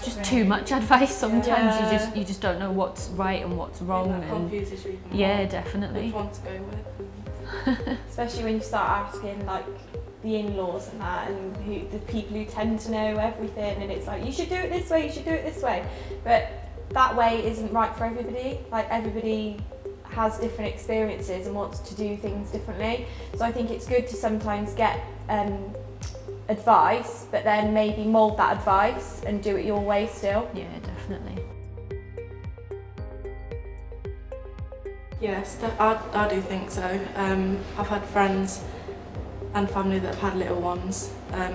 just too much advice sometimes. You just don't know what's right and what's wrong. That confuses you even more. Yeah, definitely. Which one to go with. Especially when you start asking like the in-laws and that, and the people who tend to know everything, and it's like, you should do it this way, you should do it this way. But that way isn't right for everybody. Like, everybody has different experiences and wants to do things differently. So I think it's good to sometimes get advice, but then maybe mould that advice and do it your way still. Yeah, definitely. Yes, I do think so. I've had friends and family that have had little ones,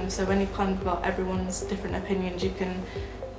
so when you've kind of got everyone's different opinions, you can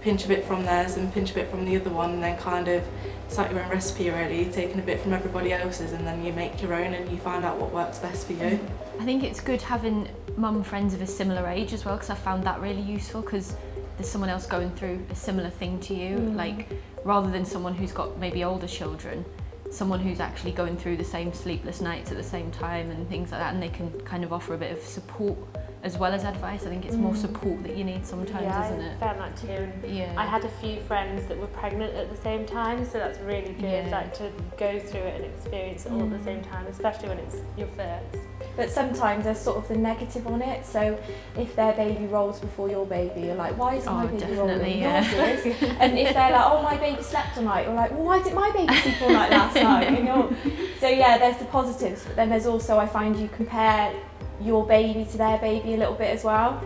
pinch a bit from theirs and pinch a bit from the other one, and then kind of it's like your own recipe really, taking a bit from everybody else's, and then you make your own and you find out what works best for you. I think it's good having mum friends of a similar age as well, because I found that really useful, because there's someone else going through a similar thing to you, like rather than someone who's got maybe older children, someone who's actually going through the same sleepless nights at the same time and things like that, and they can kind of offer a bit of support as well as advice. I think it's more support that you need sometimes, isn't it? I found that too. And Yeah. I had a few friends that were pregnant at the same time, so that's really good, like to go through it and experience it all at the same time, especially when it's your first. But sometimes there's sort of the negative on it. So if their baby rolls before your baby, you're like, why isn't my baby rolling? Yours is. And if they're like, oh, my baby slept all night, you're like, well, why did my baby sleep all night last night? You know? So yeah, there's the positives, but then there's also, I find, you compare your baby to their baby a little bit as well.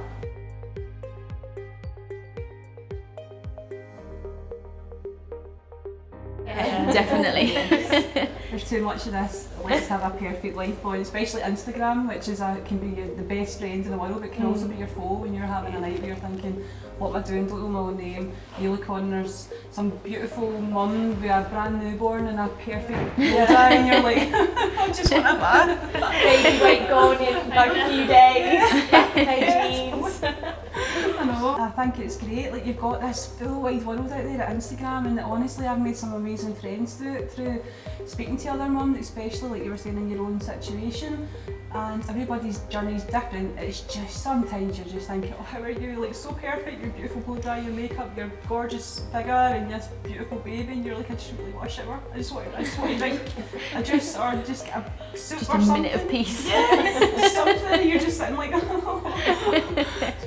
Yeah, definitely. There's too much of this, let's have a perfect life on, especially Instagram, which is can be the best friend in the world, but can also be your foe when you're having a night where you're thinking, what am I doing, don't know my own name. You look on, there's some beautiful mum with a brand newborn and a perfect Yoda, and you're like, I just want a bath. Baby weight gone in like a few days, no jeans. I know. I think it's great, like you've got this full wide world out there at Instagram, and honestly I've made some amazing friends through it, through speaking to other mums, especially like you were saying in your own situation, and everybody's journey is different. It's just sometimes you're just thinking, oh, how are you, like so perfect, your beautiful blow dry, your makeup, your gorgeous figure and this beautiful baby, and you're like, I just really want a shower, I just want to drink a juice or just get a soup Just or a something. minute of peace. Yeah, something, and you're just sitting like, oh.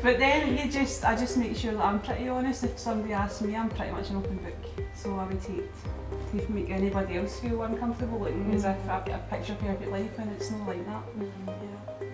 But then I just make sure that I'm pretty honest. If somebody asks me, I'm pretty much an open book. So I would take to make anybody else feel uncomfortable, looking as if I've got a picture perfect life, and it's not like that. Yeah.